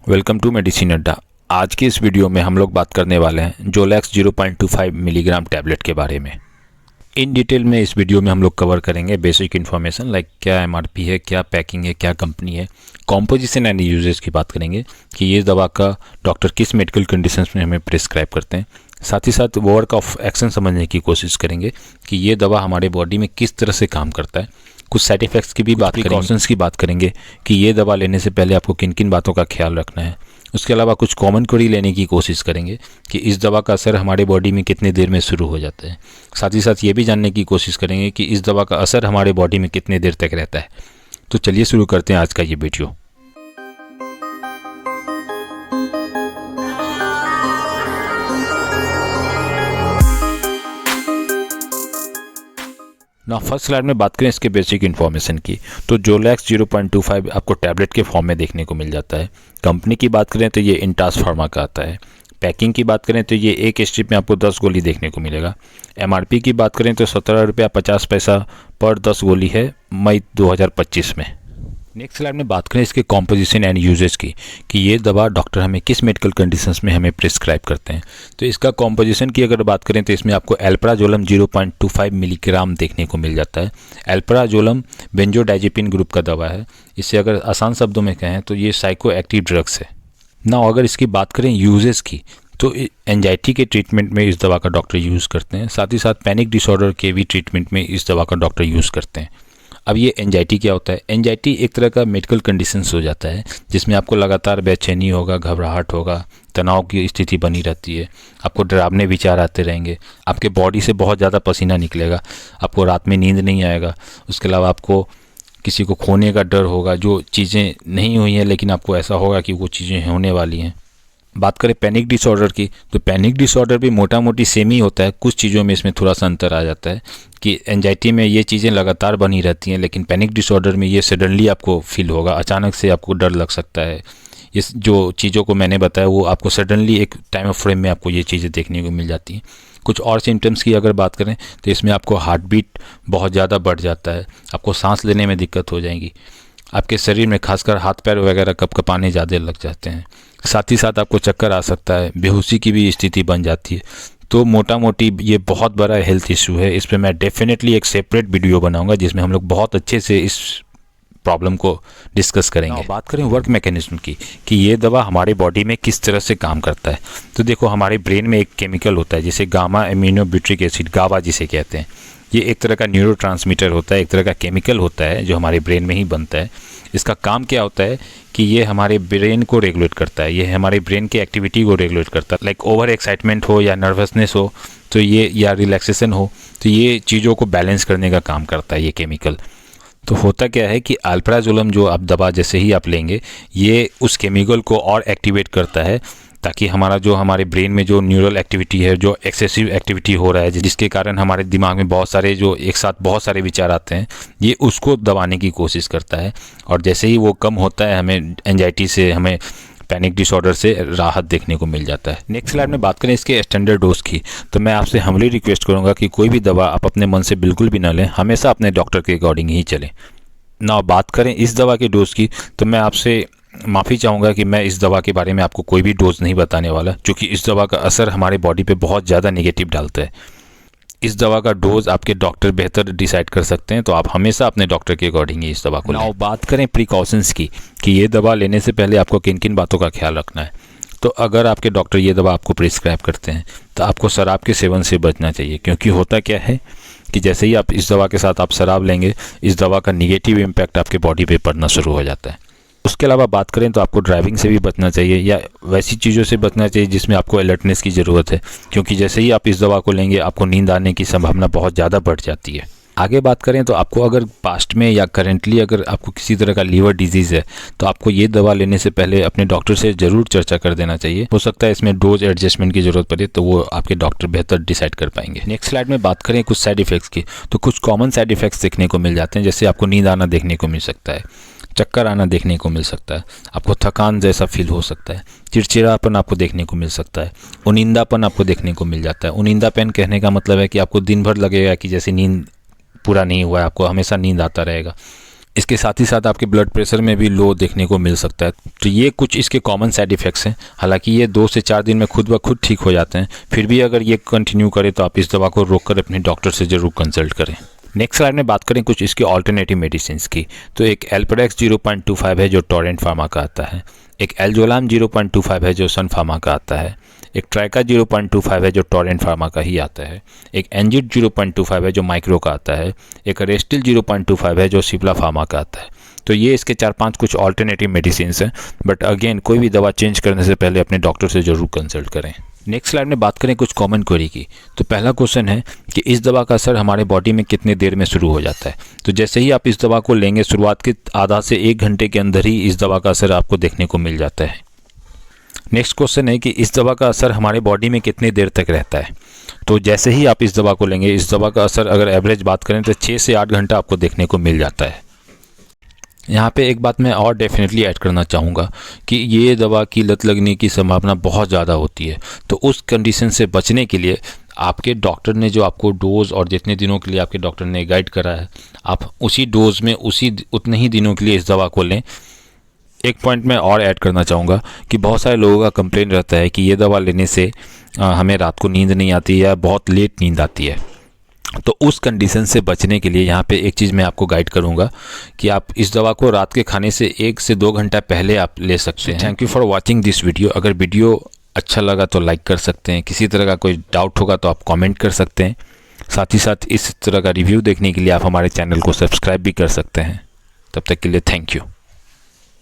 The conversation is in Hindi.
वेलकम टू मेडिसिन अड्डा। आज की इस वीडियो में हम लोग बात करने वाले हैं जोलैक्स 0.25 मिलीग्राम टैबलेट के बारे में। इन डिटेल में इस वीडियो में हम लोग कवर करेंगे बेसिक इन्फॉर्मेशन लाइक क्या एमआरपी है, क्या पैकिंग है, क्या कंपनी है, कॉम्पोजिशन एंड यूजेस की बात करेंगे कि ये दवा का डॉक्टर किस मेडिकल कंडीशंस में हमें प्रिस्क्राइब करते हैं। साथ ही साथ वर्क ऑफ एक्शन समझने की कोशिश करेंगे कि ये दवा हमारे बॉडी में किस तरह से काम करता है। कुछ साइड इफ़ेक्ट्स की भी बात करेंगे, प्रिकॉशंस की बात करेंगे कि ये दवा लेने से पहले आपको किन किन बातों का ख्याल रखना है। उसके अलावा कुछ कॉमन क्वेरी लेने की कोशिश करेंगे कि इस दवा का असर हमारे बॉडी में कितने देर में शुरू हो जाता है। साथ ही साथ ये भी जानने की कोशिश करेंगे कि इस दवा का असर हमारे बॉडी में कितने देर तक रहता है। तो चलिए शुरू करते हैं आज का ये वीडियो। ना फर्स्ट स्लाइड में बात करें इसके बेसिक इन्फॉर्मेशन की, तो जोलैक्स 0.25 आपको टैबलेट के फॉर्म में देखने को मिल जाता है। कंपनी की बात करें तो ये इंटास फार्मा का आता है। पैकिंग की बात करें तो ये एक स्ट्रिप में आपको 10 गोली देखने को मिलेगा। एमआरपी की बात करें तो 17 रुपया 50 पैसा पर 10 गोली है मई 2025 में। नेक्स्ट स्लाइड में बात करें इसके कॉम्पोजिशन एंड यूजेस की कि ये दवा डॉक्टर हमें किस मेडिकल कंडीशंस में हमें प्रिस्क्राइब करते हैं। तो इसका कॉम्पोजिशन की अगर बात करें तो इसमें आपको एल्प्राजोलम 0.25 मिलीग्राम देखने को मिल जाता है। एल्प्राजोलम बेंजोडाइजेपिन ग्रुप का दवा है। इसे अगर आसान शब्दों में कहें तो ये साइको एक्टिव ड्रग्स है ना। अगर इसकी बात करें यूजेस की तो एंजाइटी के ट्रीटमेंट में इस दवा का डॉक्टर यूज़ करते हैं। साथ ही साथ पैनिक डिसऑर्डर के भी ट्रीटमेंट में इस दवा का डॉक्टर यूज़ करते हैं। अब ये एंजाइटी क्या होता है? एंजाइटी एक तरह का मेडिकल कंडीशंस हो जाता है जिसमें आपको लगातार बेचैनी होगा, घबराहट होगा, तनाव की स्थिति बनी रहती है, आपको डरावने विचार आते रहेंगे, आपके बॉडी से बहुत ज़्यादा पसीना निकलेगा, आपको रात में नींद नहीं आएगा। उसके अलावा आपको किसी को खोने का डर होगा, जो चीज़ें नहीं हुई हैं लेकिन आपको ऐसा होगा कि वो चीज़ें होने वाली हैं। बात करें पैनिक डिसऑर्डर की तो पैनिक डिसऑर्डर भी मोटा मोटी सेम ही होता है। कुछ चीज़ों में इसमें थोड़ा सा अंतर आ जाता है कि एंजाइटी में ये चीज़ें लगातार बनी रहती हैं लेकिन पैनिक डिसऑर्डर में ये सडनली आपको फील होगा, अचानक से आपको डर लग सकता है। इस जो चीज़ों को मैंने बताया वो आपको सडनली एक टाइम ऑफ फ्रेम में आपको ये चीज़ें देखने को मिल जाती हैं। कुछ और सिम्टम्स की अगर बात करें तो इसमें आपको हार्ट बीट बहुत ज़्यादा बढ़ जाता है, आपको सांस लेने में दिक्कत हो जाएगी, आपके शरीर में खासकर हाथ पैर वगैरह कँपकँपाने ज़्यादा लग जाते हैं। साथ ही साथ आपको चक्कर आ सकता है, बेहोशी की भी स्थिति बन जाती है। तो मोटा मोटी ये बहुत बड़ा हेल्थ इशू है। इस पर मैं डेफिनेटली एक सेपरेट वीडियो बनाऊंगा जिसमें हम लोग बहुत अच्छे से इस प्रॉब्लम को डिस्कस करेंगे। बात करें वर्क मैकेनिज्म की कि ये दवा हमारे बॉडी में किस तरह से काम करता है, तो देखो हमारे ब्रेन में एक केमिकल होता है जिसे गामा एमिनोब्यूट्रिक एसिड, गाबा जिसे कहते हैं। ये एक तरह का न्यूरोट्रांसमीटर होता है, एक तरह का केमिकल होता है जो हमारे ब्रेन में ही बनता है। इसका काम क्या होता है कि ये हमारे ब्रेन को रेगुलेट करता है, ये हमारे ब्रेन की एक्टिविटी को रेगुलेट करता है। लाइक ओवर एक्साइटमेंट हो या नर्वसनेस हो तो ये, या रिलैक्सेशन हो तो ये चीज़ों को बैलेंस करने का काम करता है ये केमिकल। तो होता क्या है कि अल्प्राजोलम जो आप दवा जैसे ही आप लेंगे ये उस केमिकल को और एक्टिवेट करता है ताकि हमारे ब्रेन में जो न्यूरल एक्टिविटी है, जो एक्सेसिव एक्टिविटी हो रहा है जिसके कारण हमारे दिमाग में बहुत सारे जो एक साथ बहुत सारे विचार आते हैं, ये उसको दबाने की कोशिश करता है। और जैसे ही वो कम होता है हमें एंजाइटी से, हमें पैनिक डिसऑर्डर से राहत देखने को मिल जाता है। नेक्स्ट स्लाइड में बात करें इसके स्टैंडर्ड डोज की, तो मैं आपसे हम्बली रिक्वेस्ट करूँगा कि कोई भी दवा आप अपने मन से बिल्कुल भी ना लें, हमेशा अपने डॉक्टर के अकॉर्डिंग ही चलें ना। बात करें इस दवा के डोज की तो मैं आपसे माफ़ी चाहूँगा कि मैं इस दवा के बारे में आपको कोई भी डोज नहीं बताने वाला, क्योंकि इस दवा का असर हमारे बॉडी पे बहुत ज़्यादा नेगेटिव डालता है। इस दवा का डोज आपके डॉक्टर बेहतर डिसाइड कर सकते हैं, तो आप हमेशा अपने डॉक्टर के अकॉर्डिंग ही इस दवा को लें। बात करें प्रिकॉशंस की कि ये दवा लेने से पहले आपको किन किन बातों का ख्याल रखना है। तो अगर आपके डॉक्टर ये दवा आपको प्रिस्क्राइब करते हैं तो आपको शराब के सेवन से बचना चाहिए, क्योंकि होता क्या है कि जैसे ही आप इस दवा के साथ आप शराब लेंगे इस दवा का निगेटिव इम्पैक्ट आपके बॉडी पे पड़ना शुरू हो जाता है। उसके अलावा बात करें तो आपको ड्राइविंग से भी बचना चाहिए या वैसी चीज़ों से बचना चाहिए जिसमें आपको अलर्टनेस की ज़रूरत है, क्योंकि जैसे ही आप इस दवा को लेंगे आपको नींद आने की संभावना बहुत ज़्यादा बढ़ जाती है। आगे बात करें तो आपको अगर पास्ट में या करेंटली अगर आपको किसी तरह का लीवर डिजीज़ है तो आपको ये दवा लेने से पहले अपने डॉक्टर से ज़रूर चर्चा कर देना चाहिए। हो सकता है इसमें डोज एडजस्टमेंट की ज़रूरत पड़े तो वो आपके डॉक्टर बेहतर डिसाइड कर पाएंगे। नेक्स्ट स्लाइड में बात करें कुछ साइड इफ़ेक्ट्स की, तो कुछ कॉमन साइड इफ़ेक्ट्स देखने को मिल जाते हैं। जैसे आपको नींद आना देखने को मिल सकता है, चक्कर आना देखने को मिल सकता है, आपको थकान जैसा फील हो सकता है, चिड़चिड़ापन आपको देखने को मिल सकता है, उनींदापन आपको देखने को मिल जाता है। उनींदापन कहने का मतलब है कि आपको दिन भर लगेगा कि जैसे नींद पूरा नहीं हुआ है, आपको हमेशा नींद आता रहेगा। इसके साथ ही साथ आपके ब्लड प्रेशर में भी लो देखने को मिल सकता है। तो ये कुछ इसके कॉमन साइड इफ़ेक्ट्स हैं। हालांकि ये 2 से 4 दिन में खुद ब खुद ठीक हो जाते हैं, फिर भी अगर ये कंटिन्यू करें तो आप इस दवा को रोककर अपने डॉक्टर से ज़रूर कंसल्ट करें। नेक्स्ट स्लाइड में बात करें कुछ इसके ऑल्टरनेटिव मेडिसिन की। तो एक एल्प्रेक्स 0.25 है जो टोरेंट फार्मा का आता है, एक एल्जोलाम 0.25 है जो सन फार्मा का आता है, एक ट्राइका 0.25 है जो टोरेंट फार्मा का ही आता है, एक एनजिट 0.25 है जो माइक्रो का आता है, एक रेस्टिल 0.25 है जो सिप्ला फार्मा का आता है। तो ये इसके 4-5 कुछ ऑल्टरनेटिव मेडिसिन हैं, बट अगेन कोई भी दवा चेंज करने से पहले अपने डॉक्टर से ज़रूर कंसल्ट करें। नेक्स्ट स्लाइड में बात करें कुछ कॉमन क्वेरी की। तो पहला क्वेश्चन है कि इस दवा का असर हमारे बॉडी में कितने देर में शुरू हो जाता है। तो जैसे ही आप इस दवा को लेंगे, शुरुआत के आधा से 1 घंटे के अंदर ही इस दवा का असर आपको देखने को मिल जाता है। नेक्स्ट क्वेश्चन है कि इस दवा का असर हमारे बॉडी में कितने देर तक रहता है। तो जैसे ही आप इस दवा को लेंगे, इस दवा का असर अगर एवरेज बात करें तो 6 से 8 घंटा आपको देखने को मिल जाता है। यहाँ पे एक बात मैं और डेफिनेटली ऐड करना चाहूँगा कि ये दवा की लत लगने की संभावना बहुत ज़्यादा होती है। तो उस कंडीशन से बचने के लिए आपके डॉक्टर ने जो आपको डोज़ और जितने दिनों के लिए आपके डॉक्टर ने गाइड करा है, आप उसी डोज़ में उतने ही दिनों के लिए इस दवा को लें। एक पॉइंट मैं और ऐड करना चाहूँगा कि बहुत सारे लोगों का कंप्लेन रहता है कि ये दवा लेने से हमें रात को नींद नहीं आती या बहुत लेट नींद आती है। तो उस कंडीशन से बचने के लिए यहाँ पे एक चीज़ मैं आपको गाइड करूँगा कि आप इस दवा को रात के खाने से 1 से 2 घंटा पहले आप ले सकते हैं। Thank you for watching this video. अगर वीडियो अच्छा लगा तो लाइक कर सकते हैं, किसी तरह का कोई डाउट होगा तो आप कमेंट कर सकते हैं। साथ ही साथ इस तरह का रिव्यू देखने के लिए आप हमारे चैनल को सब्सक्राइब भी कर सकते हैं। तब तक के लिए थैंक यू।